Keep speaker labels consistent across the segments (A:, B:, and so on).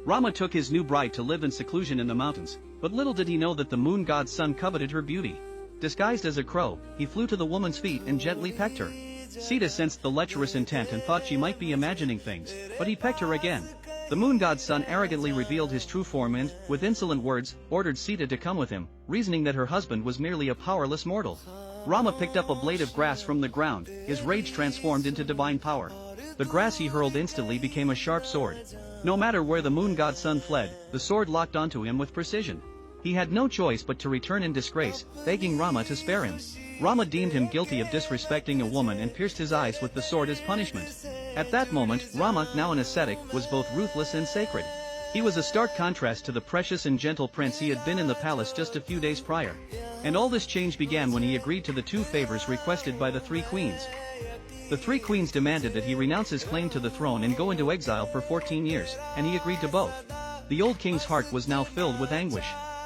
A: Rama took his new bride to live in seclusion in the mountains, but little did he know that the moon god's son coveted her beauty. Disguised as a crow, he flew to the woman's feet and gently pecked her. Sita sensed the lecherous intent and thought she might be imagining things, but he pecked her again. The moon god's son arrogantly revealed his true form and, with insolent words, ordered Sita to come with him, reasoning that her husband was merely a powerless mortal. Rama picked up a blade of grass from the ground, his rage transformed into divine power. The grass he hurled instantly became a sharp sword. No matter where the moon god's son fled, the sword locked onto him with precision. He had no choice but to return in disgrace, begging Rama to spare him. Rama deemed him guilty of disrespecting a woman and pierced his eyes with the sword as punishment. At that moment, Rama, now an ascetic, was both ruthless and sacred. He was a stark contrast to the precious and gentle prince he had been in the palace just a few days prior. And all this change began when he agreed to the two favors requested by the three queens. The three queens demanded that he renounce his claim to the throne and go into exile for 14 years, and he agreed to both. The old king's heart was now filled with anguish.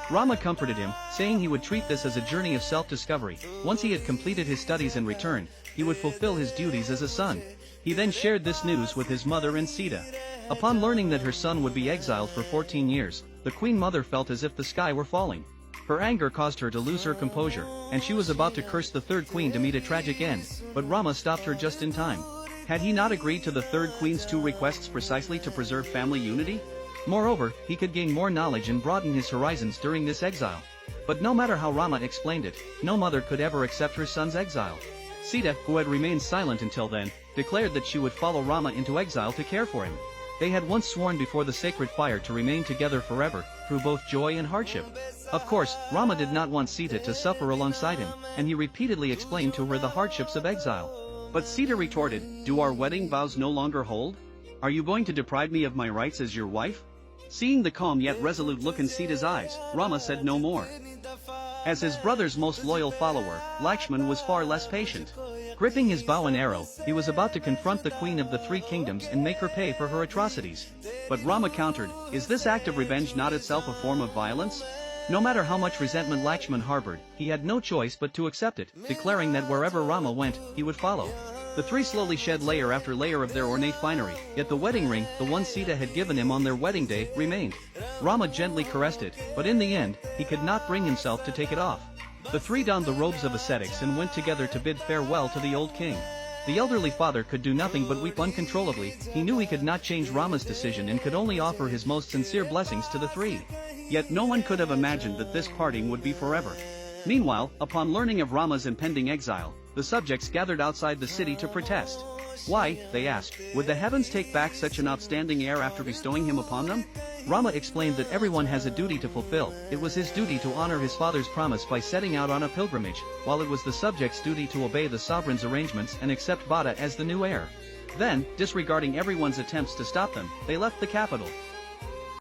A: Rama comforted him, saying he would treat this as a journey of self-discovery. Once he had completed his studies and returned, he would fulfill his duties as a son. He then shared this news with his mother and Sita. Upon learning that her son would be exiled for 14 years, the queen mother felt as if the sky were falling. Her anger caused her to lose her composure, and she was about to curse the third queen to meet a tragic end, but Rama stopped her just in time. Had he not agreed to the third queen's two requests precisely to preserve family unity? Moreover, he could gain more knowledge and broaden his horizons during this exile. But no matter how Rama explained it, no mother could ever accept her son's exile. Sita, who had remained silent until then, declared that she would follow Rama into exile to care for him. They had once sworn before the sacred fire to remain together forever, through both joy and hardship. Of course, Rama did not want Sita to suffer alongside him, and he repeatedly explained to her the hardships of exile. But Sita retorted, "Do our wedding vows no longer hold? Are you going to deprive me of my rights as your wife?" Seeing the calm yet resolute look in Sita's eyes, Rama said no more. As his brother's most loyal follower, Lakshman was far less patient. Gripping his bow and arrow, he was about to confront the queen of the three kingdoms and make her pay for her atrocities. But Rama countered, "Is this act of revenge not itself a form of violence?" No matter how much resentment Lakshman harbored, he had no choice but to accept it, declaring that wherever Rama went, he would follow. The three slowly shed layer after layer of their ornate finery, yet the wedding ring, the one Sita had given him on their wedding day, remained. Rama gently caressed it, but in the end, he could not bring himself to take it off. The three donned the robes of ascetics and went together to bid farewell to the old king. The elderly father could do nothing but weep uncontrollably. He knew he could not change Rama's decision and could only offer his most sincere blessings to the three. Yet no one could have imagined that this parting would be forever. Meanwhile, upon learning of Rama's impending exile, the subjects gathered outside the city to protest. Why, they asked, would the heavens take back such an outstanding heir after bestowing him upon them? Rama explained that everyone has a duty to fulfill. It was his duty to honor his father's promise by setting out on a pilgrimage, while it was the subjects' duty to obey the sovereign's arrangements and accept Bhatta as the new heir. Then, disregarding everyone's attempts to stop them, they left the capital.